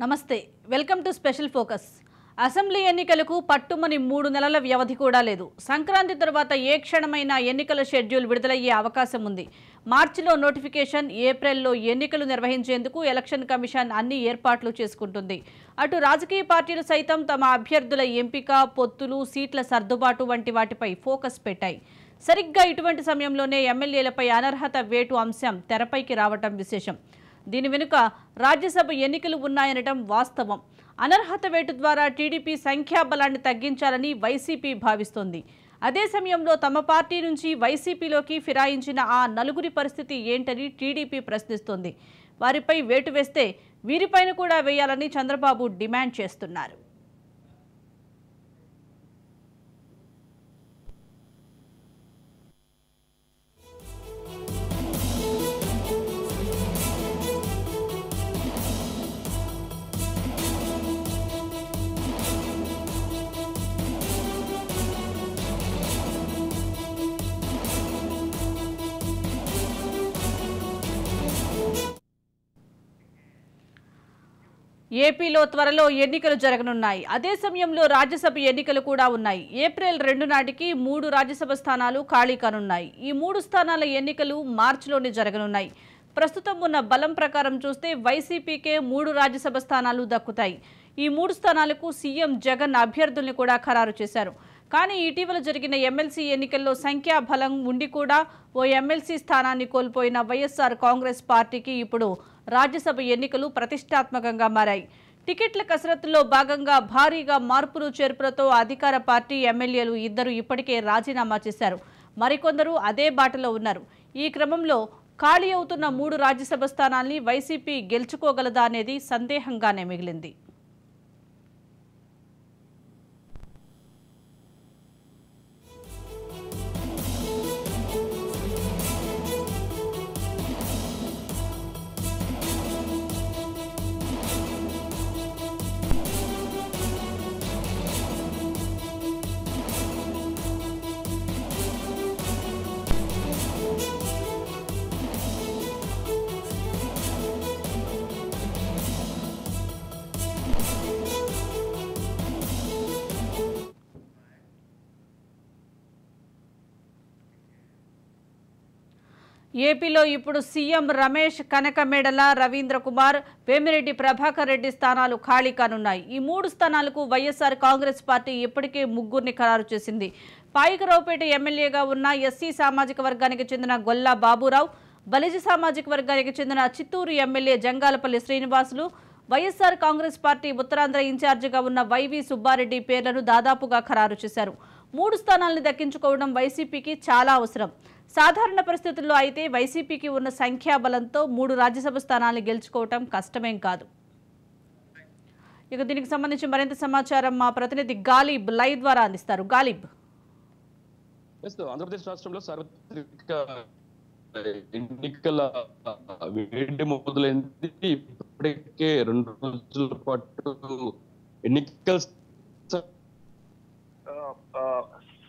నమస్తే welcome to special focus assembly ఎన్నికలకు పట్టుమని 3 నెలల వ్యవధి కూడా లేదు. సంక్రాంతి తర్వాత ఏ క్షణమైనా ఎన్నికల షెడ్యూల్ విడుదలయ్యే అవకాశం ఉంది. మార్చిలో నోటిఫికేషన్, ఏప్రిల్లో ఎన్నికలు నిర్వహించేందుకు ఎలక్షన్ కమిషన్ అన్ని ఏర్పాట్లు చేసుకుంటుంది. అటు రాజకీయ పార్టీలు సైతం తమ అభ్యర్థుల ఎంపిక, పొత్తులు, సీట్ల సర్దుబాటు వంటి వాటిపై ఫోకస్ పెట్టాయి. సరిగ్గా ఇటువంటి సమయంలోనే ఎమ్మెల్యేలపై అనర్హత వేటు అంశం తెరపైకి రావటం విశేషం. దీని వెనుక రాజ్యసభ ఎన్నికలు ఉన్నాయనటం వాస్తవం. అనర్హత వేటు ద్వారా టీడీపీ సంఖ్యాబలాన్ని తగ్గించాలని వైసీపీ భావిస్తోంది. అదే సమయంలో తమ పార్టీ నుంచి వైసీపీలోకి ఫిరాయించిన ఆ నలుగురి పరిస్థితి ఏంటని టీడీపీ ప్రశ్నిస్తోంది. వారిపై వేటు వేస్తే వీరిపైన కూడా వేయాలని చంద్రబాబు డిమాండ్ చేస్తున్నారు. ఏపీలో త్వరలో ఎన్నికలు జరగనున్నాయి. అదే సమయంలో రాజ్యసభ ఎన్నికలు కూడా ఉన్నాయి. ఏప్రిల్ 2 నాటికి 3 రాజ్యసభ స్థానాలు ఖాళీ కానున్నాయి. ఈ 3 స్థానాల ఎన్నికలు మార్చిలోనే జరగనున్నాయి. ప్రస్తుతం ఉన్న బలం ప్రకారం చూస్తే వైసీపీకే 3 రాజ్యసభ స్థానాలు దక్కుతాయి. ఈ 3 స్థానాలకు సీఎం జగన్ అభ్యర్థుల్ని కూడా ఖరారు చేశారు. కానీ ఇటీవల జరిగిన ఎమ్మెల్సీ ఎన్నికల్లో సంఖ్యాబలం ఉండి కూడా ఓ ఎమ్మెల్సీ స్థానాన్ని కోల్పోయిన వైఎస్ఆర్ కాంగ్రెస్ పార్టీకి ఇప్పుడు రాజ్యసభ ఎన్నికలు ప్రతిష్టాత్మకంగా మారాయి. టికెట్ల కసరత్తులో భాగంగా భారీగా మార్పులు చేర్పులతో అధికార పార్టీ ఎమ్మెల్యేలు ఇద్దరు ఇప్పటికే రాజీనామా చేశారు. మరికొందరు అదే బాటలో ఉన్నారు. ఈ క్రమంలో ఖాళీ అవుతున్న 3 రాజ్యసభ స్థానాల్ని వైసీపీ గెలుచుకోగలదా అనేది సందేహంగానే మిగిలింది. ఏపీలో ఇప్పుడు సీఎం రమేష్, కనకమేడల రవీంద్ర కుమార్, వేమిరెడ్డి ప్రభాకర్ రెడ్డి స్థానాలు ఖాళీ కానున్నాయి. ఈ 3 స్థానాలకు వైఎస్ఆర్ కాంగ్రెస్ పార్టీ ఇప్పటికే 3 ఖరారు చేసింది. పాయికరావుపేట ఎమ్మెల్యేగా ఉన్న ఎస్సీ సామాజిక వర్గానికి చెందిన గొల్లా బాబురావు, బలిజ సామాజిక వర్గానికి చెందిన చిత్తూరు ఎమ్మెల్యే జంగాలపల్లి శ్రీనివాసులు, వైఎస్ఆర్ కాంగ్రెస్ పార్టీ ఉత్తరాంధ్ర ఇన్ఛార్జిగా ఉన్న వైవి సుబ్బారెడ్డి పేర్లను దాదాపుగా ఖరారు చేశారు. 3 స్థానాలను దక్కించుకోవడం వైసీపీకి చాలా అవసరం. సాధారణ పరిస్థితుల్లో అయితే వైసీపీకి ఉన్న సంఖ్యాబలంతో 3 రాజ్యసభ స్థానాలను గెలుచుకోవటం కష్టమేం కాదు. ఇక దీనికి సంబంధించి మరింత సమాచారం మా ప్రతినిధి గాలిబ్ లైవ్ ద్వారా అందిస్తారు. గాలిబ్, ఆంధ్రప్రదేశ్ రాష్ట్రంలో సార్వత్రిక ఎన్నికల వేడి మొదలైంది. ఇప్పటికే 2 రోజుల పాటు ఎన్నికల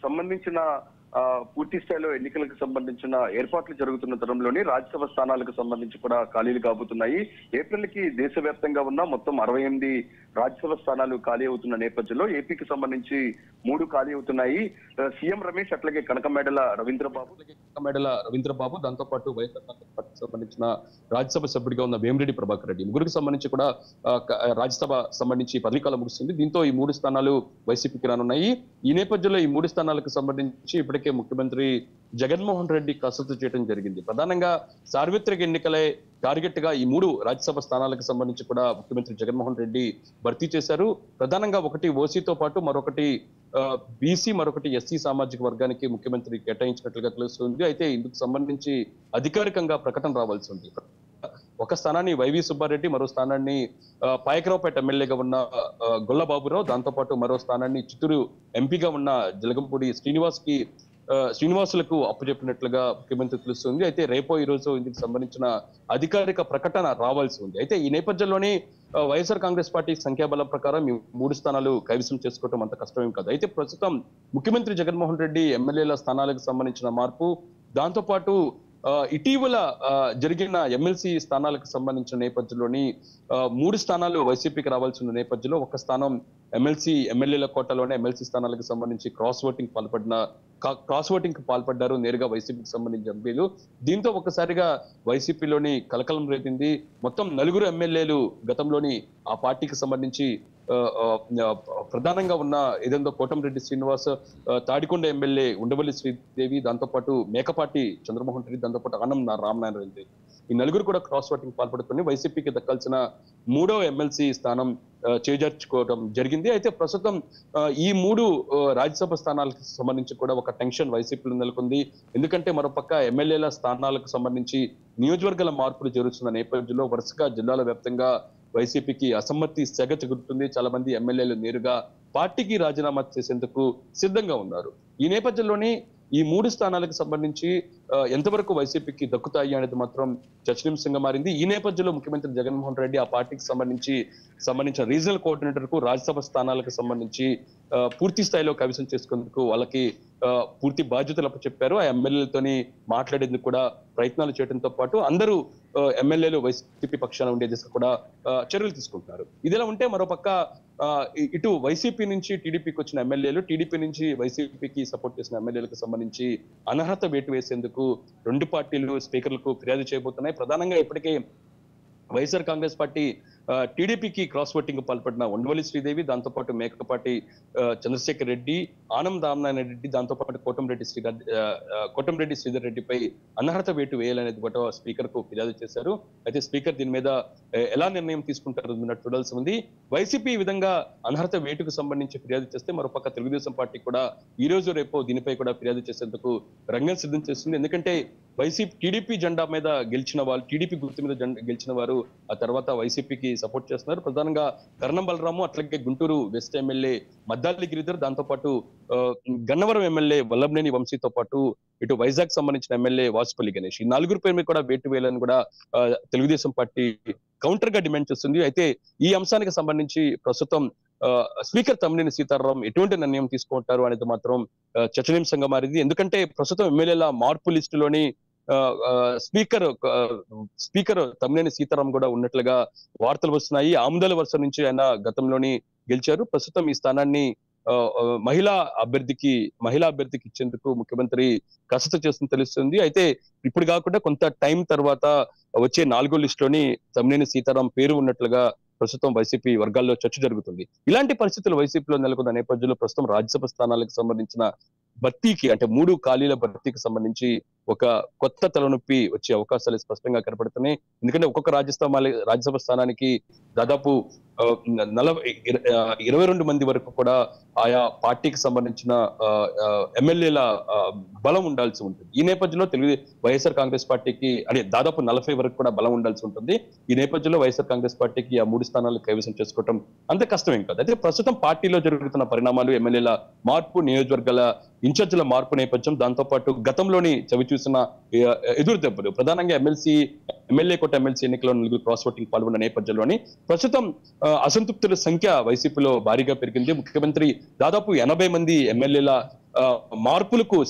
సంబంధించిన పూర్తి స్థాయిలో ఎన్నికలకు సంబంధించిన ఏర్పాట్లు జరుగుతున్న తరంలోని రాజ్యసభ స్థానాలకు సంబంధించి కూడా ఖాళీలు కాబోతున్నాయి. ఏప్రిల్ కి దేశవ్యాప్తంగా ఉన్న మొత్తం 68 రాజ్యసభ స్థానాలు ఖాళీ అవుతున్న నేపథ్యంలో ఏపీకి సంబంధించి 3 ఖాళీ అవుతున్నాయి. సీఎం రమేష్, అట్లాగే కనకమేడల రవీంద్రబాబు, దాంతో పాటు వైఎస్ఆర్ కాంగ్రెస్ పార్టీకి సంబంధించిన రాజ్యసభ సభ్యుడిగా ఉన్న వేమిరెడ్డి ప్రభాకర్ రెడ్డి, ముగ్గురికి సంబంధించి కూడా రాజ్యసభ సంబంధించి పదవీకాలం ముగుస్తుంది. దీంతో ఈ 3 స్థానాలు వైసీపీకి రానున్నాయి. ఈ నేపథ్యంలో ఈ 3 స్థానాలకు సంబంధించి ఇప్పటికే ముఖ్యమంత్రి జగన్మోహన్ రెడ్డి కసరత్తు చేయడం జరిగింది. ప్రధానంగా సార్వత్రిక ఎన్నికలే టార్గెట్ గా ఈ 3 రాజ్యసభ స్థానాలకు సంబంధించి కూడా ముఖ్యమంత్రి జగన్మోహన్ రెడ్డి భర్తీ చేశారు. ప్రధానంగా ఒకటి ఓసీతో పాటు మరొకటి బీసీ, మరొకటి ఎస్సీ సామాజిక వర్గానికి ముఖ్యమంత్రి కేటాయించినట్లుగా తెలుస్తుంది. అయితే ఇందుకు సంబంధించి అధికారికంగా ప్రకటన రావాల్సి ఉంది. ఒక స్థానాన్ని వైవి సుబ్బారెడ్డి, మరో స్థానాన్ని పాయకరావుపేట ఎమ్మెల్యేగా ఉన్న గొల్ల బాబురావు, దాంతో పాటు మరో స్థానాన్ని చిత్తూరు ఎంపీగా ఉన్న జలగంపూడి శ్రీనివాసులకు అప్పచెప్పినట్లుగా ముఖ్యమంత్రి తెలుస్తుంది. అయితే రేపో ఈ రోజు ఇందుకు సంబంధించిన అధికారిక ప్రకటన రావాల్సి ఉంది. అయితే ఈ నేపథ్యంలోనే వైఎస్ఆర్ కాంగ్రెస్ పార్టీ సంఖ్యాబలం ప్రకారం ఈ 3 స్థానాలు కైవసం చేసుకోవడం అంత కష్టమేం కాదు. అయితే ప్రస్తుతం ముఖ్యమంత్రి జగన్మోహన్ రెడ్డి ఎమ్మెల్యేల స్థానాలకు సంబంధించిన మార్పు, దాంతో పాటు ఇటీవల జరిగిన ఎమ్మెల్సీ స్థానాలకు సంబంధించిన నేపథ్యంలోని 3 స్థానాలు వైసీపీకి రావాల్సిన నేపథ్యంలో ఒక స్థానం ఎమ్మెల్యేల కోటలోనే ఎమ్మెల్సీ స్థానాలకు సంబంధించి క్రాస్ ఓటింగ్ కి పాల్పడ్డారు నేరుగా వైసీపీకి సంబంధించిన ఎంపీలు. దీంతో ఒకసారిగా వైసీపీలోని కలకలం రేపింది. మొత్తం 4 ఎమ్మెల్యేలు గతంలోని ఆ పార్టీకి సంబంధించి ప్రధానంగా ఉన్న ఏదేందో కోటంరెడ్డి శ్రీనివాస్, తాడికొండ ఎమ్మెల్యే ఉండవల్లి శ్రీదేవి, దాంతోపాటు మేకపాటి చంద్రమోహన్ రెడ్డి, దాంతోపాటు ఆనం రామనారాయణ రెడ్డి, ఈ 4 కూడా క్రాస్ ఓటింగ్ పాల్పడుతుంది. వైసీపీకి దక్కాల్సిన 3వ ఎమ్మెల్సీ స్థానం చేజార్చుకోవడం జరిగింది. అయితే ప్రస్తుతం ఈ 3 రాజ్యసభ స్థానాలకు సంబంధించి కూడా ఒక టెన్షన్ వైసీపీలో నెలకొంది. ఎందుకంటే మరోపక్క ఎమ్మెల్యేల స్థానాలకు సంబంధించి నియోజకవర్గాల మార్పులు జరుగుతున్న నేపథ్యంలో వరుసగా జిల్లాల వ్యాప్తంగా వైసీపీకి అసమ్మతి సెగ చెగురుతుంది. చాలా మంది ఎమ్మెల్యేలు నేరుగా పార్టీకి రాజీనామా చేసేందుకు సిద్ధంగా ఉన్నారు. ఈ నేపథ్యంలోనే ఈ 3 స్థానాలకు సంబంధించి ఎంతవరకు వైసీపీకి దక్కుతాయి అనేది మాత్రం చర్చనీయాంశంగా మారింది. ఈ నేపథ్యంలో ముఖ్యమంత్రి జగన్మోహన్ రెడ్డి ఆ పార్టీకి సంబంధించిన రీజనల్ కోఆర్డినేటర్ కు రాజ్యసభ స్థానాలకు సంబంధించి పూర్తి స్థాయిలో కైవసం చేసుకునేందుకు వాళ్ళకి పూర్తి బాధ్యతలు అప్పచెప్పారు. ఆ ఎమ్మెల్యేలతోని మాట్లాడేందుకు కూడా ప్రయత్నాలు చేయడంతో పాటు అందరూ ఎమ్మెల్యేలు వైసీపీ పక్షాన ఉండే దిశగా కూడా చర్యలు తీసుకుంటున్నారు. ఇదిలా ఉంటే మరోపక్క ఇటు వైసీపీ నుంచి టీడీపీకి వచ్చిన ఎమ్మెల్యేలు, టీడీపీ నుంచి వైసీపీకి సపోర్ట్ చేసిన ఎమ్మెల్యేలకు సంబంధించి అనర్హత వేటు వేసేందుకు 2 పార్టీలు స్పీకర్లకు ఫిర్యాదు చేయబోతున్నాయి. ప్రధానంగా ఇప్పటికే వైఎస్ఆర్ కాంగ్రెస్ పార్టీ టీడీపీకి క్రాస్ ఓటింగ్ పాల్పడిన ఉండవల్లి శ్రీదేవి, దాంతోపాటు మేకపాటి చంద్రశేఖర్ రెడ్డి, ఆనం రామనారాయణ రెడ్డి, దాంతోపాటు కోటంరెడ్డి శ్రీధర్ రెడ్డిపై అనర్హత వేటు వేయాలనేది కూడా స్పీకర్ కు ఫిర్యాదు చేశారు. అయితే స్పీకర్ దీని మీద ఎలా నిర్ణయం తీసుకుంటారు చూడాల్సి ఉంది. వైసీపీ ఈ విధంగా అనర్హత వేటుకు సంబంధించి ఫిర్యాదు చేస్తే మరోపక్క తెలుగుదేశం పార్టీ కూడా ఈ రోజు రేపు దీనిపై కూడా ఫిర్యాదు చేసేందుకు రంగం సిద్ధం చేస్తుంది. ఎందుకంటే టీడీపీ జెండా మీద గెలిచిన వాళ్ళు, టీడీపీ గుర్తు మీద గెలిచిన వారు ఆ తర్వాత వైసీపీకి సపోర్ట్ చేస్తున్నారు. ప్రధానంగా కర్ణం బలరాము, అట్లాగే గుంటూరు వెస్ట్ ఎమ్మెల్యే మద్దాలి గిరిధర్, దాంతోపాటు గన్నవరం ఎమ్మెల్యే వల్లభనేని వంశీతో పాటు ఇటు వైజాగ్ సంబంధించిన ఎమ్మెల్యే వాసుపల్లి గణేష్, ఈ 4 పేరు మీద కూడా వేటు వేయాలని కూడా తెలుగుదేశం పార్టీ కౌంటర్ గా డిమాండ్ చేస్తుంది. అయితే ఈ అంశానికి సంబంధించి ప్రస్తుతం స్పీకర్ తమ్మినేని సీతారాం ఎటువంటి నిర్ణయం తీసుకుంటారు అనేది మాత్రం చర్చనీయాంశంగా మారింది. ఎందుకంటే ప్రస్తుతం ఎమ్మెల్యేల మార్పు లిస్టులోని స్పీకర్ తమ్మినేని సీతారాం కూడా ఉన్నట్లుగా వార్తలు వస్తున్నాయి. ఆముదాల వరుస నుంచి ఆయన గతంలోని గెలిచారు. ప్రస్తుతం ఈ స్థానాన్ని మహిళా అభ్యర్థికి ఇచ్చేందుకు ముఖ్యమంత్రి కసరత్తు చేస్తుందని తెలుస్తుంది. అయితే ఇప్పుడు కాకుండా కొంత టైం తర్వాత వచ్చే 4వ లిస్టులోని తమ్మినేని సీతారాం పేరు ఉన్నట్లుగా ప్రస్తుతం వైసీపీ వర్గాల్లో చర్చ జరుగుతుంది. ఇలాంటి పరిస్థితులు వైసీపీలో నెలకొన్న నేపథ్యంలో ప్రస్తుతం రాజ్యసభ స్థానాలకు సంబంధించిన భర్తీకి, అంటే 3 ఖాళీల భర్తీకి సంబంధించి ఒక కొత్త తలనొప్పి వచ్చే అవకాశాలు స్పష్టంగా కనపడుతున్నాయి. ఎందుకంటే ఒక్కొక్క రాజ్యసభ స్థానానికి దాదాపు 22 మంది వరకు కూడా ఆయా పార్టీకి సంబంధించిన ఎమ్మెల్యేల బలం ఉండాల్సి ఉంటుంది. ఈ నేపథ్యంలో వైఎస్ఆర్ కాంగ్రెస్ పార్టీకి దాదాపు 40 వరకు కూడా బలం ఉండాల్సి ఉంటుంది. ఈ నేపథ్యంలో వైఎస్ఆర్ కాంగ్రెస్ పార్టీకి ఆ 3 స్థానాలు కైవసం చేసుకోవడం అంత కష్టమేం కాదు. అయితే ప్రస్తుతం పార్టీలో జరుగుతున్న పరిణామాలు, ఎమ్మెల్యేల మార్పు, నియోజకవర్గాల ఇన్ఛార్జీల మార్పు నేపథ్యం, దాంతోపాటు గతంలోని చవి చూసిన ఎదురు దెబ్బలు, ప్రధానంగా ఎమ్మెల్యే కోట ఎమ్మెల్సీ ఎన్నికల్లో 4 క్రాస్ ఓటింగ్ పాల్గొన్న నేపథ్యంలోని ప్రస్తుతం అసంతృప్తుల సంఖ్య వైసీపీలో భారీగా పెరిగింది. ముఖ్యమంత్రి దాదాపు 80 మంది ఎమ్మెల్యేల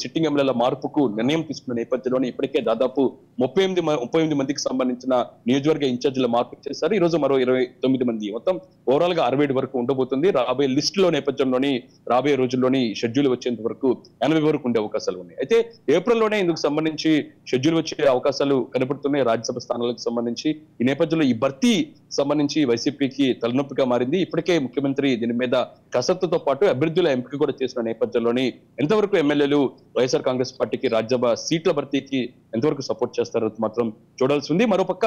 సిట్టింగ్ ఎమ్మెల్యేల మార్పుకు నిర్ణయం తీసుకున్న నేపథ్యంలోనే ఇప్పటికే దాదాపు 38 మందికి సంబంధించిన నియోజకవర్గ ఇన్ఛార్జీల మార్పు చేశారు. ఈ రోజు మరో 29 మంది, మొత్తం ఓవరాల్ గా 67 వరకు ఉండబోతుంది. రాబోయే లిస్టులో నేపథ్యంలోని రాబోయే రోజుల్లోని షెడ్యూల్ వచ్చేంత వరకు 80 వరకు ఉండే అవకాశాలు ఉన్నాయి. అయితే ఏప్రిల్లోనే ఇందుకు సంబంధించి షెడ్యూల్ వచ్చే అవకాశాలు కనపడుతున్నాయి రాజ్యసభ స్థానాలకు సంబంధించి. ఈ నేపథ్యంలో ఈ భర్తీ సంబంధించి వైసీపీకి తలనొప్పిగా మారింది. ఇప్పటికే ముఖ్యమంత్రి దీని మీద కసరత్తుతో పాటు అభ్యర్థుల ఎంపిక కూడా చేసిన నేపథ్యంలోని ఎంతవరకు ఎమ్మెల్యేలు వైఎస్ఆర్ కాంగ్రెస్ పార్టీకి రాజ్యసభ సీట్ల భర్తీకి ఎంతవరకు సపోర్ట్ చేస్తారో మాత్రం చూడాల్సి ఉంది. మరోపక్క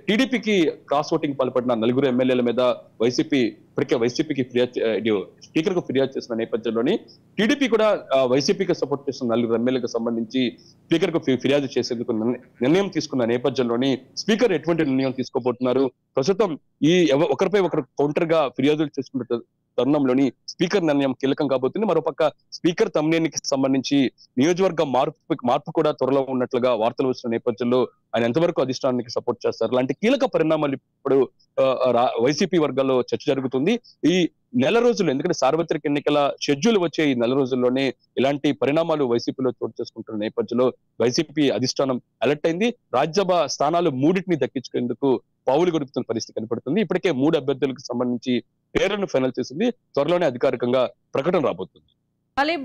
టీడీపీకి క్రాస్ ఓటింగ్ పాల్పడిన 4 ఎమ్మెల్యేల మీద వైసీపీకి స్పీకర్ కు ఫిర్యాదు చేసిన నేపథ్యంలోని టీడీపీ కూడా వైసీపీకి సపోర్ట్ చేస్తున్న 4 ఎమ్మెల్యేలకు సంబంధించి స్పీకర్ కు ఫిర్యాదు చేసేందుకు నిర్ణయం తీసుకున్న నేపథ్యంలోని స్పీకర్ ఎటువంటి నిర్ణయం తీసుకోబోతున్నారు, ప్రస్తుతం ఈ ఒకరిపై ఒకరు కౌంటర్ గా ఫిర్యాదులు చేసుకున్న తరుణంలోని స్పీకర్ నిర్ణయం కీలకం కాబోతుంది. మరోపక్క స్పీకర్ తమ్మినేనికి సంబంధించి నియోజకవర్గ మార్పు కూడా త్వరలో ఉన్నట్లుగా వార్తలు వస్తున్న నేపథ్యంలో ఆయన ఎంతవరకు అధిష్టానానికి సపోర్ట్ చేస్తారు, లాంటి కీలక పరిణామాలు ఇప్పుడు వైసీపీ వర్గాల్లో చర్చ జరుగుతుంది. నెల రోజులు, ఎందుకంటే సార్వత్రిక ఎన్నికల షెడ్యూల్ వచ్చే ఈ నెల రోజుల్లోనే ఇలాంటి పరిణామాలు వైసీపీలో చోటు చేసుకుంటున్న నేపథ్యంలో వైసీపీ అధిష్టానం అలర్ట్ అయింది. రాజ్యసభ స్థానాలు 3టిని దక్కించుకునేందుకు పావులు గడుపుతున్న పరిస్థితి కనపడుతుంది. ఇప్పటికే 3 అభ్యర్థులకు సంబంధించి పేర్లను ఫైనల్ చేసింది. త్వరలోనే అధికారికంగా ప్రకటన రాబోతుంది.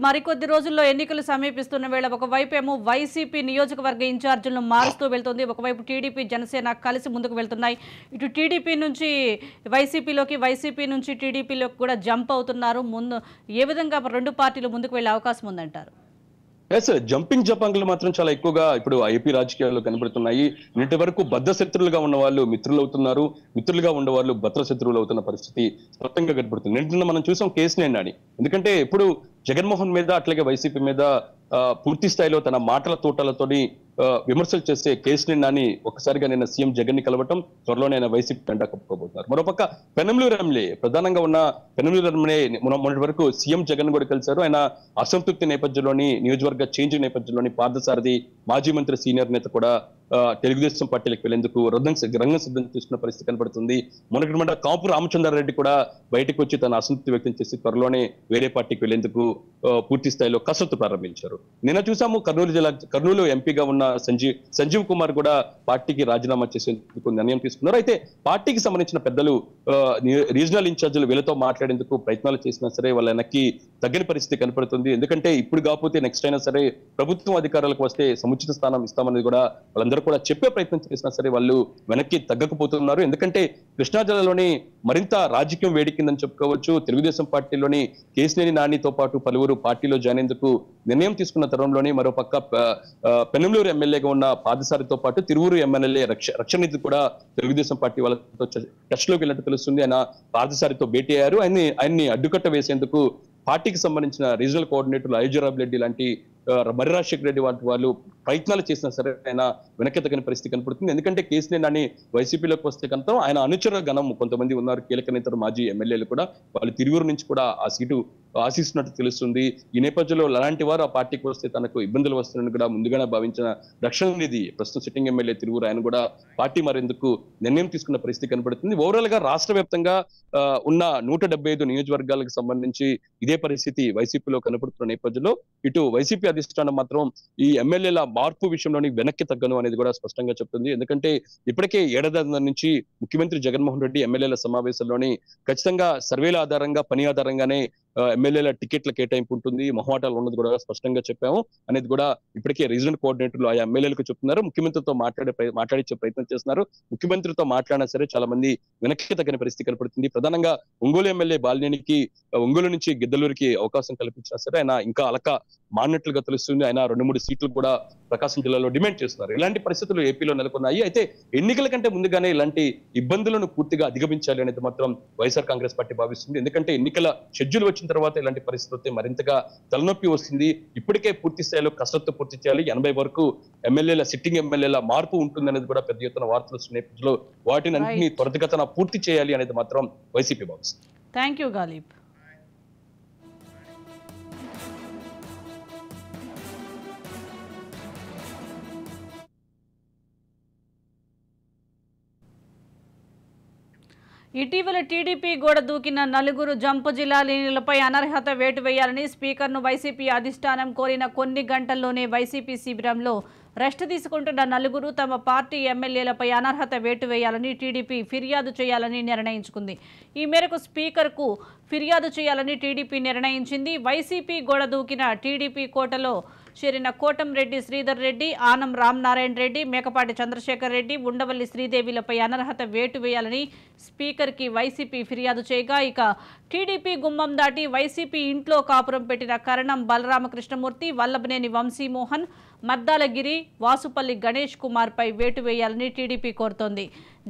మరికొద్ది రోజుల్లో ఎన్నికలు సమీపిస్తున్న వేళ ఒకవైపు ఏమో వైసీపీ నియోజకవర్గ ఇన్ఛార్జీలను మారుస్తూ వెళ్తుంది, ఒకవైపు టీడీపీ జనసేన కలిసి ముందుకు వెళ్తున్నాయి. ఇటు టీడీపీ నుంచి వైసీపీలోకి, వైసీపీ నుంచి టీడీపీలోకి కూడా జంప్ అవుతున్నారు. ముందు ఏ విధంగా 2 పార్టీలు ముందుకు వెళ్లే అవకాశం ఉందంటారు? జంపింగ్ జపాంగ్లు మాత్రం చాలా ఎక్కువగా ఇప్పుడు ఏపీ రాజకీయాల్లో కనబడుతున్నాయి. నిన్నటి వరకు బద్ధ శత్రువులుగా ఉన్న వాళ్ళు మిత్రులు అవుతున్నారు, మిత్రులుగా ఉన్న వాళ్ళు భద్ర శత్రువులు అవుతున్న పరిస్థితి స్పష్టంగా కనబడుతుంది. నిన్న మనం చూసాం కేసునేని నాని, ఎందుకంటే ఇప్పుడు జగన్మోహన్ మీద అట్లాగే వైసీపీ మీద పూర్తి స్థాయిలో తన మాటల తోటలతోని విమర్శలు చేసే కేసునేని నాని ఒక్కసారిగా నిన్న సీఎం జగన్ ని కలవటం, త్వరలోనే ఆయన వైసీపీ జెండా కప్పుకోబోతున్నారు. మరోపక్క పెనంలూరు ఎమ్మెల్యే, ప్రధానంగా ఉన్న పెనంలూరు ఎమ్మెల్యే మొన్నటి వరకు సీఎం జగన్ కూడా కలిశారు. ఆయన అసంతృప్తి నేపథ్యంలోని, నియోజకవర్గ చేంజ్ నేపథ్యంలోని పార్థసారథి మాజీ మంత్రి సీనియర్ నేత కూడా తెలుగుదేశం పార్టీలకు వెళ్లేందుకు రంగం సిద్ధం చేస్తున్న పరిస్థితి కనబడుతుంది. మొన్నటి కాపు రామచంద్రారెడ్డి కూడా బయటకు వచ్చి తన అసంతృప్తి వ్యక్తం చేసి త్వరలోనే వేరే పార్టీకి వెళ్లేందుకు పూర్తి స్థాయిలో కసరత్తు ప్రారంభించారు. నిన్న చూసాము కర్నూలు ఎంపీగా ఉన్న సంజీవ్ కుమార్ కూడా పార్టీకి రాజీనామా చేసేందుకు నిర్ణయం తీసుకున్నారు. అయితే పార్టీకి సంబంధించిన పెద్దలు, రీజనల్ ఇన్ఛార్జీలు వీళ్ళతో మాట్లాడేందుకు ప్రయత్నాలు చేసినా సరే వాళ్ళ వెనక్కి తగ్గని పరిస్థితి కనపడుతుంది. ఎందుకంటే ఇప్పుడు కాకపోతే నెక్స్ట్ అయినా సరే ప్రభుత్వం అధికారులకు వస్తే సముచిత స్థానం ఇస్తామనేది కూడా వాళ్ళందరూ కూడా చెప్పే ప్రయత్నం చేసినా సరే వాళ్ళు వెనక్కి తగ్గకపోతున్నారు. ఎందుకంటే కృష్ణా జిల్లాలోని మరింత రాజకీయం వేడికిందని చెప్పుకోవచ్చు. తెలుగుదేశం పార్టీలోని కేసినేని నానితో పాటు పలువురు పార్టీలో జాయిన్ అయ్యేందుకు నిర్ణయం తీసుకున్న తరుణంలోనే మరోపక్క పెనంలూరు ఎమ్మెల్యేగా ఉన్న పాదసారితో పాటు తిరువూరు ఎమ్మెల్యే రక్షణనిధి కూడా తెలుగుదేశం పార్టీ వాళ్ళతో టచ్ లోకి వెళ్ళినట్టు తెలుస్తుంది. ఆయన పాదసారితో భేటీ అయ్యారు. ఆయన్ని అడ్డుకట్ట వేసేందుకు పార్టీకి సంబంధించిన రీజనల్ కోఆర్డినేటర్లు అయోధ్యరాబ్ రెడ్డి లాంటి, మర్రి రాజశేఖర రెడ్డి వంటి వాళ్ళు ప్రయత్నాలు చేసినా సరే ఆయన వెనక్కి తగిన పరిస్థితి కనపడుతుంది. ఎందుకంటే కేసునేని నాని వైసీపీలోకి వస్తే కనుక ఆయన అనుచర గణం కొంతమంది ఉన్నారు, కీలక నేతలు, మాజీ ఎమ్మెల్యేలు కూడా వాళ్ళు తిరువూరు నుంచి కూడా ఆ సీటు ఆశిస్తున్నట్టు తెలుస్తుంది. ఈ నేపథ్యంలో అలాంటి వారు ఆ పార్టీకి వస్తే తనకు ఇబ్బందులు వస్తున్నాయని కూడా ముందుగానే భావించిన రక్షణనిధి, ప్రస్తుతం సిట్టింగ్ ఎమ్మెల్యే తిరువూరు, ఆయన కూడా పార్టీ మారేందుకు నిర్ణయం తీసుకున్న పరిస్థితి కనబడుతుంది. ఓవరాల్ గా రాష్ట్ర వ్యాప్తంగా ఉన్న 175 నియోజకవర్గాలకు సంబంధించి ఇదే పరిస్థితి వైసీపీలో కనబడుతున్న నేపథ్యంలో ఇటు వైసీపీ అధిష్టానం మాత్రం ఈ ఎమ్మెల్యేల మార్పు విషయంలోని వెనక్కి తగ్గను అనేది కూడా స్పష్టంగా చెప్తుంది. ఎందుకంటే ఇప్పటికే ఏడాది నుంచి ముఖ్యమంత్రి జగన్మోహన్ రెడ్డి ఎమ్మెల్యేల సమావేశంలోని ఖచ్చితంగా సర్వేల ఆధారంగా, పని ఆధారంగానే ఎమ్మెల్యేల టికెట్ల కేటాయింపు ఉంటుంది, మొహమాటాలు ఉన్నది కూడా స్పష్టంగా చెప్పాము అనేది కూడా ఇప్పటికే రీజనల్ కోఆర్డినేటర్లు ఆయా ఎమ్మెల్యేలకు చెప్తున్నారు. ముఖ్యమంత్రితో మాట్లాడించే ప్రయత్నం చేస్తున్నారు. ముఖ్యమంత్రితో మాట్లాడినా సరే చాలా మంది వెనక్కి తగ్గని పరిస్థితి కనపడుతుంది. ప్రధానంగా ఒంగోలు ఎమ్మెల్యే బాలినేనికి ఒంగోలు నుంచి గిద్దలూరికి అవకాశం కల్పించినా సరే ఆయన ఇంకా అలక మారినట్లుగా తెలుస్తుంది. ఆయన 2-3 సీట్లు కూడా ప్రకాశం జిల్లాలో డిమాండ్ చేస్తున్నారు. ఇలాంటి పరిస్థితులు ఏపీలో నెలకొన్నాయి. అయితే ఎన్నికల కంటే ముందుగానే ఇలాంటి ఇబ్బందులను పూర్తిగా అధిగమించాలి అనేది మాత్రం వైఎస్ఆర్ కాంగ్రెస్ పార్టీ భావిస్తుంది. ఎందుకంటే ఎన్నికల షెడ్యూల్ వచ్చిన తర్వాత ఇలాంటి పరిస్థితులు వస్తే మరింతగా తలనొప్పి వస్తుంది. ఇప్పటికే పూర్తి స్థాయిలో కసరత్తు పూర్తి చేయాలి. 80 వరకు సిట్టింగ్ ఎమ్మెల్యేల మార్పు ఉంటుంది అనేది కూడా పెద్ద ఎత్తున వార్తలు వస్తున్న నేపథ్యంలో వాటిని అన్నింటినీ త్వరితగతిన పూర్తి చేయాలి అనేది మాత్రం వైసీపీ భావిస్తుంది. Thank you Ghalib. ఇటీవల టీడీపీ గోడ దూకిన 4 జంపు జిల్లాలపై అనర్హత వేటు వేయాలని స్పీకర్ను వైసీపీ అధిష్టానం కోరిన కొన్ని గంటల్లోనే వైసీపీ శిబిరంలో రెస్ట్ తీసుకుంటున్న 4 తమ పార్టీ ఎమ్మెల్యేలపై అనర్హత వేటు వేయాలని టీడీపీ ఫిర్యాదు చేయాలని నిర్ణయించుకుంది. ఈ మేరకు స్పీకర్కు ఫిర్యాదు చేయాలని టీడీపీ నిర్ణయించింది. వైసీపీ గోడ దూకిన టీడీపీ కోటలో చేరిన కోటంరెడ్డి శ్రీధర్ రెడ్డి, ఆనం రామనారాయణ రెడ్డి, మేకపాటి చంద్రశేఖర్ రెడ్డి, ఉండవల్లి శ్రీదేవిలపై అనర్హత వేటు వేయాలని స్పీకర్కి వైసీపీ ఫిర్యాదు చేయగా, ఇక టీడీపీ గుమ్మం దాటి వైసీపీ ఇంట్లో కాపురం పెట్టిన కరణం బలరామకృష్ణమూర్తి, వల్లభనేని వంశీమోహన్, మద్దాలగిరి, వాసుపల్లి గణేష్ కుమార్పై వేటు వేయాలని టీడీపీ కోరుతోంది.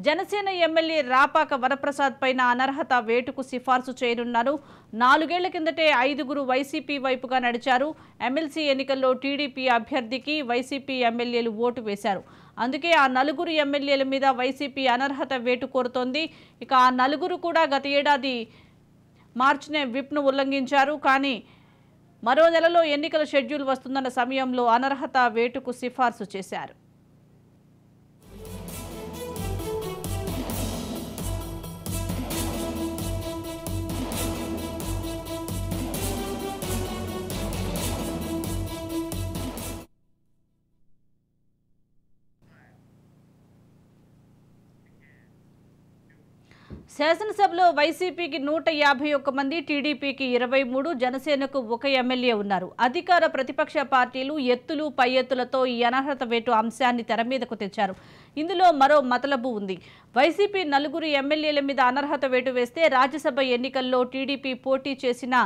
జనసేన ఎమ్మెల్యే రాపాక వరప్రసాద్ పైన అనర్హత వేటుకు సిఫార్సు చేయనున్నారు. 4 ఏళ్ల కిందటే 5 వైసీపీ వైపుగా నడిచారు. ఎమ్మెల్సీ ఎన్నికల్లో టీడీపీ అభ్యర్థికి వైసీపీ ఎమ్మెల్యేలు ఓటు వేశారు. అందుకే ఆ 4 ఎమ్మెల్యేల మీద వైసీపీ అనర్హత వేటు కోరుతోంది. ఇక ఆ 4 కూడా గత ఏడాది మార్చినే విప్ను ఉల్లంఘించారు. కానీ మరో నెలలో ఎన్నికల షెడ్యూల్ వస్తుందన్న సమయంలో అనర్హత వేటుకు సిఫార్సు చేశారు. శాసనసభలో వైసీపీకి 151 మంది, టీడీపీకి 23, జనసేనకు 1 ఎమ్మెల్యే ఉన్నారు. అధికార ప్రతిపక్ష పార్టీలు ఎత్తులు పై ఎత్తులతో ఈ అనర్హత వేటు అంశాన్ని తెర మీదకు తెచ్చారు. ఇందులో మరో మతలబు ఉంది. వైసీపీ 4 ఎమ్మెల్యేల మీద అనర్హత వేటు వేస్తే రాజ్యసభ ఎన్నికల్లో టీడీపీ పోటీ చేసినా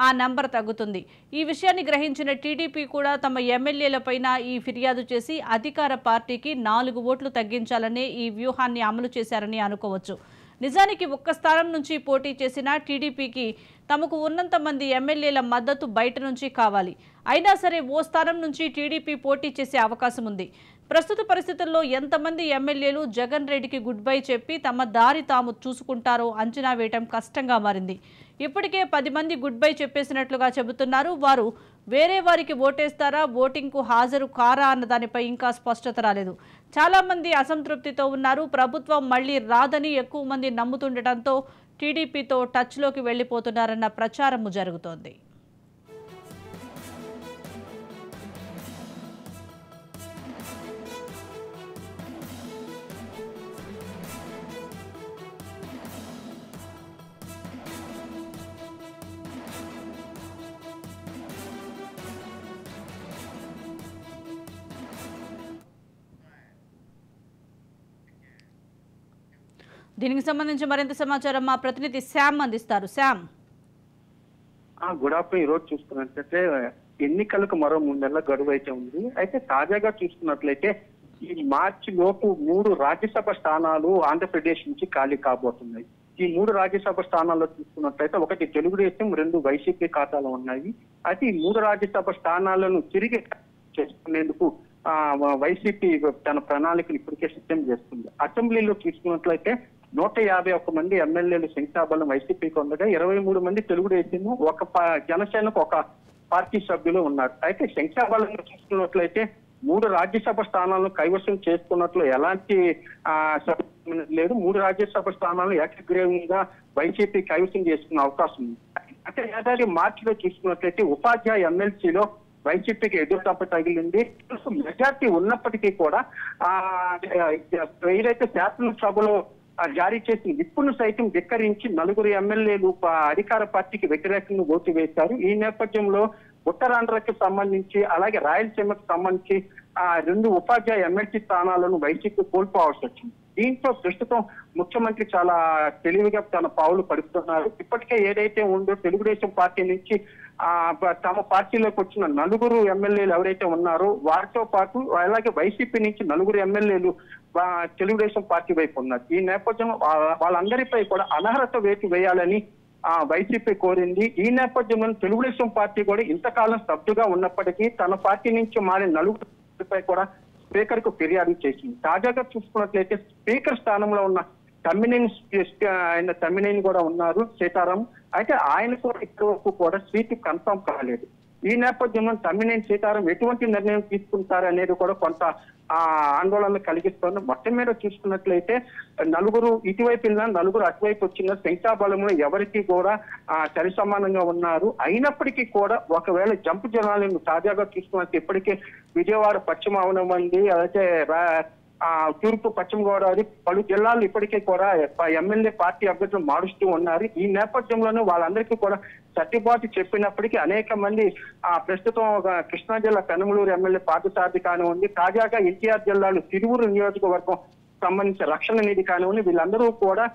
ఆ నంబర్ తగ్గుతుంది. ఈ విషయాన్ని గ్రహించిన టీడీపీ కూడా తమ ఎమ్మెల్యేలపైన ఈ ఫిర్యాదు చేసి అధికార పార్టీకి 4 ఓట్లు తగ్గించాలనే ఈ వ్యూహాన్ని అమలు చేశారని అనుకోవచ్చు. నిజానికి ఒక్క స్థానం నుంచి పోటీ చేసిన టీడీపీకి తమకు ఉన్నంత మంది ఎమ్మెల్యేల మద్దతు బయట నుంచి కావాలి. అయినా సరే ఓ స్థానం నుంచి టీడీపీ పోటీ చేసే అవకాశం ఉంది. ప్రస్తుత పరిస్థితుల్లో ఎంతమంది ఎమ్మెల్యేలు జగన్ రెడ్డికి గుడ్ బై చెప్పి తమ దారి తాము చూసుకుంటారో అంచనా వేయటం కష్టంగా మారింది. ఇప్పటికే 10 మంది గుడ్ బై చెప్పేసినట్లుగా చెబుతున్నారు. వారు వేరే వారికి ఓటేస్తారా, ఓటింగ్కు హాజరు కారా అన్న దానిపై ఇంకా స్పష్టత రాలేదు. చాలా మంది అసంతృప్తితో ఉన్నారు. ప్రభుత్వం మళ్లీ రాదని ఎక్కువ మంది నమ్ముతుండటంతో టీడీపీతో టచ్లోకి వెళ్లిపోతున్నారన్న ప్రచారము జరుగుతోంది. దీనికి సంబంధించి మరింత సమాచారం మా ప్రతినిధి శ్యామ్ అందిస్తారు. Shyam, good afternoon. ఈ రోజు చూసుకున్నట్లయితే ఎన్నికలకు మరో 3 నెలల గడువు అయితే ఉంది. అయితే తాజాగా చూసుకున్నట్లయితే ఈ మార్చి లోపు 3 రాజ్యసభ స్థానాలు ఆంధ్రప్రదేశ్ నుంచి ఖాళీ కాబోతున్నాయి. ఈ 3 రాజ్యసభ స్థానాల్లో చూసుకున్నట్లయితే 1 తెలుగుదేశం, 2 వైసీపీ ఖాతాలో ఉన్నాయి. అయితే ఈ 3 రాజ్యసభ స్థానాలను తిరిగి చేసుకునేందుకు వైసీపీ తన ప్రణాళికలు ఇప్పటికే సిద్ధం చేస్తుంది. అసెంబ్లీలో చూసుకున్నట్లయితే 151 మంది ఎమ్మెల్యేలు శంఖాబలం వైసీపీకి ఉండగా 23 మంది తెలుగుదేశం, 1 జనసేనకు 1 పార్టీ సభ్యులు ఉన్నారు. అయితే శంఖాబలంలో చూసుకున్నట్లయితే 3 రాజ్యసభ స్థానాలను కైవసం చేసుకున్నట్లు ఎలాంటి లేదు. 3 రాజ్యసభ స్థానాలను ఏకగ్రీవంగా వైసీపీ కైవసం చేసుకునే అవకాశం ఉంది. అంటే ఏడాది మార్చిలో చూసుకున్నట్లయితే ఉపాధ్యాయ ఎమ్మెల్సీలో వైసీపీకి ఎదురుదెబ్బ తగిలింది. మెజార్టీ ఉన్నప్పటికీ కూడా ఏదైతే శాసనసభలో జారీ చేసిన విప్పును సైతం ధిక్కరించి 4 ఎమ్మెల్యేలు అధికార పార్టీకి వ్యతిరేకంగా ఓటు వేశారు. ఈ నేపథ్యంలో ఉత్తరాంధ్రకి సంబంధించి అలాగే రాయలసీమకు సంబంధించి 2 ఉపాధ్యాయ ఎమ్మెల్సీ స్థానాలను వైసీపీ కోల్పోవాల్సి వచ్చింది. దీంతో ప్రస్తుతం ముఖ్యమంత్రి చాలా తెలివిగా తన పావులు పడుతున్నారు. ఇప్పటికే ఏదైతే ఉందో తెలుగుదేశం పార్టీ నుంచి తమ పార్టీలోకి వచ్చిన 4 ఎమ్మెల్యేలు ఎవరైతే ఉన్నారో వారితో పాటు అలాగే వైసీపీ నుంచి 4 ఎమ్మెల్యేలు తెలుగుదేశం పార్టీ వైపు ఉన్నారు. ఈ నేపథ్యంలో వాళ్ళందరిపై కూడా అనర్హత వేటు వేయాలని వైసీపీ కోరింది. ఈ నేపథ్యంలో తెలుగుదేశం పార్టీ కూడా ఇంతకాలం స్తబ్దుగా ఉన్నప్పటికీ తన పార్టీ నుంచి మారిన 4 కూడా స్పీకర్ కు ఫిర్యాదు చేసింది. తాజాగా చూసుకున్నట్లయితే స్పీకర్ స్థానంలో ఉన్న తమ్మినేని కూడా ఉన్నారు సీతారాం. అయితే ఆయన కూడా ఇప్పటి వరకు కూడా సీటు కన్ఫర్మ్ కాలేదు. ఈ నేపథ్యంలో తమ్మినేని సీతారాం ఎటువంటి నిర్ణయం తీసుకుంటారనేది కూడా కొంత ఆందోళన కలిగిస్తుంది. మొత్తం మీద చూసుకున్నట్లయితే 4 ఇటువైపు వెళ్ళినా 4 అటువైపు వచ్చిన శంఖాబలంలో ఎవరికి కూడా సరి సమానంగా ఉన్నారు. అయినప్పటికీ కూడా ఒకవేళ జంప్ జనాలను తాజాగా చూసుకున్నట్టు ఇప్పటికే విజయవాడ పశ్చిమ అవనమంది అలాగే తూర్పు పశ్చిమ గోదావరి పలు జిల్లాలు ఇప్పటికే కూడా ఎమ్మెల్యే పార్టీ అభ్యర్థులు మారుస్తూ ఉన్నారు. ఈ నేపథ్యంలోనే వాళ్ళందరికీ కూడా సర్దుబాటు చెప్పినప్పటికీ అనేక మంది ప్రస్తుతం కృష్ణా జిల్లా పెనమలూరు ఎమ్మెల్యే పార్థసారథి కానివ్వండి, తాజాగా ఎన్టీఆర్ జిల్లాలో తిరువురు నియోజకవర్గం సంబంధించిన రక్షణ నిధి కానివ్వండి, వీళ్ళందరూ కూడా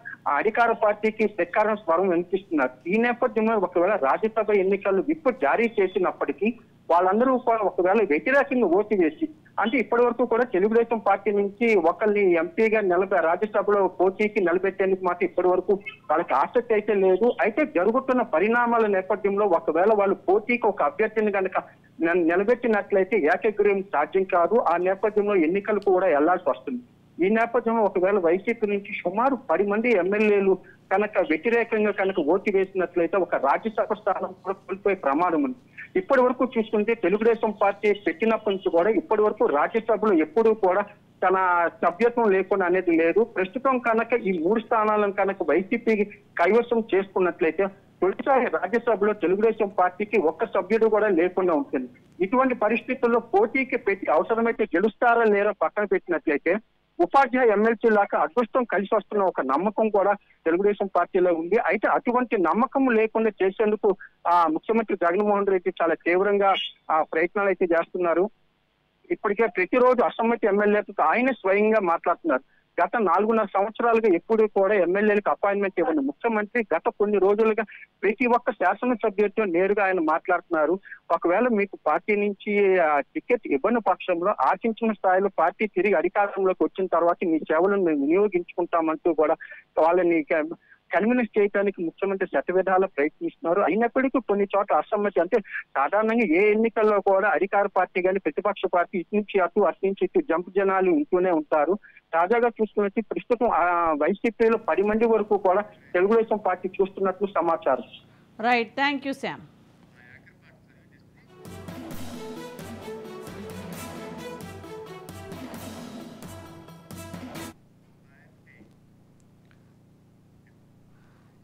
అధికార పార్టీకి ధిక్కారం స్వరం వినిపిస్తున్నారు. ఈ నేపథ్యంలో ఒకవేళ రాజ్యసభ ఎన్నికలు విప్ జారీ చేసినప్పటికీ వాళ్ళందరూ కూడా ఒకవేళ వ్యతిరేకంగా ఓటు వేసి అంటే ఇప్పటి వరకు కూడా తెలుగుదేశం పార్టీ నుంచి ఒకరిని ఎంపీగా రాజ్యసభలో పోటీకి నిలబెట్టేందుకు మాత్రం ఇప్పటి వరకు వాళ్ళకి ఆసక్తి అయితే లేదు. అయితే జరుగుతున్న పరిణామాల నేపథ్యంలో ఒకవేళ వాళ్ళు పోటీకి ఒక అభ్యర్థిని కనుక నిలబెట్టినట్లయితే ఏకగ్రీవం సాధ్యం కాదు. ఆ నేపథ్యంలో ఎన్నికలు కూడా వెళ్లాల్సి వస్తుంది. ఈ నేపథ్యంలో ఒకవేళ వైసీపీ నుంచి సుమారు 10 మంది ఎమ్మెల్యేలు కనుక వ్యతిరేకంగా కనుక ఓటు వేసినట్లయితే ఒక రాజ్యసభ స్థానం కూడా కోల్పోయే ప్రమాదం ఉంది. ఇప్పటి వరకు చూసుకుంటే తెలుగుదేశం పార్టీ పెట్టినప్పటి నుంచి కూడా ఇప్పటి వరకు రాజ్యసభలో ఎప్పుడూ కూడా తన సభ్యత్వం లేకుండా అనేది లేదు. ప్రస్తుతం కనుక ఈ 3 స్థానాలను కనుక వైసీపీకి కైవసం చేసుకున్నట్లయితే తొలిసారి రాజ్యసభలో తెలుగుదేశం పార్టీకి 1 సభ్యుడు కూడా లేకుండా ఉంటుంది. ఇటువంటి పరిస్థితుల్లో పోటీకి పెట్టి అవసరమైతే గెలుస్తారా లేరో పక్కన పెట్టినట్లయితే ఉపాధ్యాయ ఎమ్మెల్సీ లాగా అదృష్టం కలిసి వస్తున్న ఒక నమ్మకం కూడా తెలుగుదేశం పార్టీలో ఉంది. అయితే అటువంటి నమ్మకం లేకుండా చేసేందుకు ముఖ్యమంత్రి జగన్మోహన్ రెడ్డి చాలా తీవ్రంగా ప్రయత్నాలు అయితే చేస్తున్నారు. ఇప్పటికే ప్రతిరోజు అసమ్మతి ఎమ్మెల్యేలతో ఆయన స్వయంగా మాట్లాడుతున్నారు. గత 4.5 సంవత్సరాలుగా ఎప్పుడు కూడా ఎమ్మెల్యేలకు అపాయింట్మెంట్ ఇవ్వండి ముఖ్యమంత్రి గత కొన్ని రోజులుగా ప్రతి ఒక్క శాసనసభ్యులతో నేరుగా ఆయన మాట్లాడుతున్నారు. ఒకవేళ మీకు పార్టీ నుంచి టికెట్ ఇవ్వని పక్షంలో ఆశించిన స్థాయిలో పార్టీ తిరిగి అధికారంలోకి వచ్చిన తర్వాత మీ సేవలను మేము వినియోగించుకుంటామంటూ కూడా వాళ్ళని కన్విన్స్ చేయడానికి ముఖ్యమంత్రి శతవిధాలా ప్రయత్నిస్తున్నారు. అయినప్పటికీ కొన్ని చోట్ల అసమ్మతి అంటే సాధారణంగా ఏ ఎన్నికల్లో కూడా అధికార పార్టీ కానీ ప్రతిపక్ష పార్టీ ఇటు నుంచి అటు నుంచి ఇటు జంప్ జనాలు ఉంటూనే ఉంటారు. తాజాగా చూసుకున్నట్టు ప్రస్తుతం వైసీపీలో 10 మంది వరకు కూడా తెలుగుదేశం పార్టీ చూస్తున్నట్లు సమాచారం. Right, thank you Sam.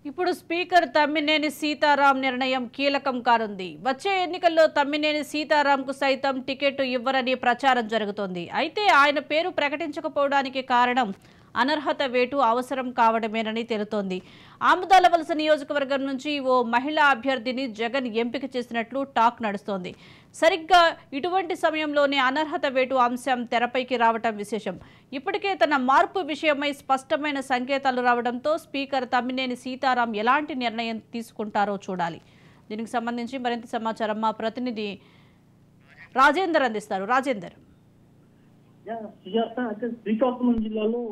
ఇప్పుడు స్పీకర్ తమ్మినేని సీతారాం నిర్ణయం కీలకం కానుంది. వచ్చే ఎన్నికల్లో తమ్మినేని సీతారాంకు సైతం టికెట్ ఇవ్వరని ప్రచారం జరుగుతోంది. అయితే ఆయన పేరు ప్రకటించకపోవడానికి కారణం అనర్హత వేటు అవసరం కావడమేనని తెలుతోంది. ఆముదాలవలస నియోజకవర్గం నుంచి ఓ మహిళా అభ్యర్థిని జగన్ ఎంపిక చేసినట్లు టాక్ నడుస్తోంది. సరిగ్గా ఇటువంటి సమయంలోనే అనర్హత వేటు అంశం తెరపైకి రావటం విశేషం. ఇప్పటికే తన మార్పు విషయమై స్పష్టమైన సంకేతాలు రావడంతో స్పీకర్ తమ్మినేని సీతారాం ఎలాంటి నిర్ణయం తీసుకుంటారో చూడాలి. దీనికి సంబంధించి మరింత సమాచారం మా ప్రతినిధి రాజేందర్ అందిస్తారు. రాజేందర్, శ్రీకాకుళం జిల్లాలో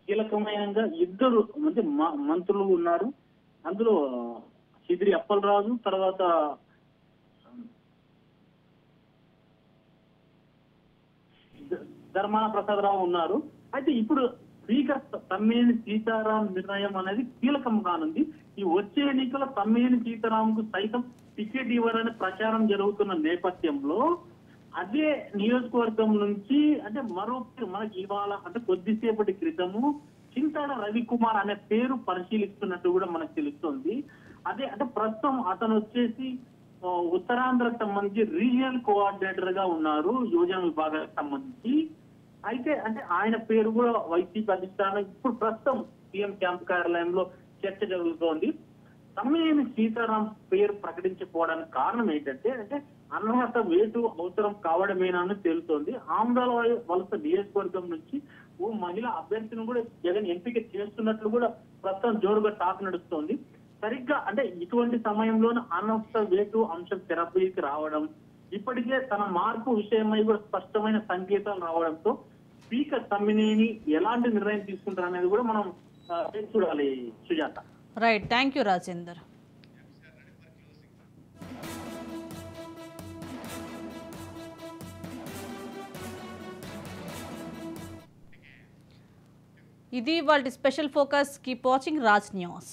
కీలకమైన 2 మంత్రులు ఉన్నారు. అందులో సిదిరి అప్పలరాజు, తర్వాత ధర్మాన ప్రసాదరావు ఉన్నారు. అయితే ఇప్పుడు స్పీకర్ తమ్మినేని సీతారాం నిర్ణయం అనేది కీలకం కానుంది. ఈ వచ్చే ఎన్నికల తమ్మినేని సీతారాంకు సైతం టికెట్ ఇవ్వాలని ప్రచారం జరుగుతున్న నేపథ్యంలో అదే నియోజకవర్గం నుంచి అంటే మరో పేరు మనకి ఇవాళ అంటే కొద్దిసేపటి క్రితము చింతాడ రవికుమార్ అనే పేరు పరిశీలిస్తున్నట్టు కూడా మనకు తెలుస్తుంది. అదే అంటే ప్రస్తుతం అతను వచ్చేసి ఉత్తరాంధ్రకు సంబంధించి రీజియనల్ కోఆర్డినేటర్ గా ఉన్నారు, యోజన విభాగానికి సంబంధించి. అయితే అంటే ఆయన పేరు కూడా వైసీపీ అధిష్టానం ఇప్పుడు ప్రస్తుతం సీఎం క్యాంప్ కార్యాలయంలో చర్చ జరుగుతోంది. తమ్మినేని సీతారాం పేరు ప్రకటించకపోవడానికి కారణం ఏంటంటే అంటే అనర్హత వేటు అవసరం కావడమేనని తేలుతోంది. ఆంధ్రాల వలస నియోజకవర్గం నుంచి ఓ మహిళా అభ్యర్థిని కూడా జగన్ ఎంపిక చేస్తున్నట్లు కూడా ప్రస్తుతం జోరుగా టాక్ నడుస్తోంది. సరిగ్గా అంటే ఇటువంటి సమయంలోనే అనర్హత వేటు అంశం తెరపైకి రావడం, ఇప్పటికే తన మార్పు విషయమై కూడా స్పష్టమైన సంకేతాలు రావడంతో స్పీకర్ తమ్మినేని ఎలాంటి నిర్ణయం తీసుకుంటారనేది కూడా మనం చూడాలి. Sujatha, right, thank you Rajender. ఇది వాళ్ళ special focus. Keep watching Raj news.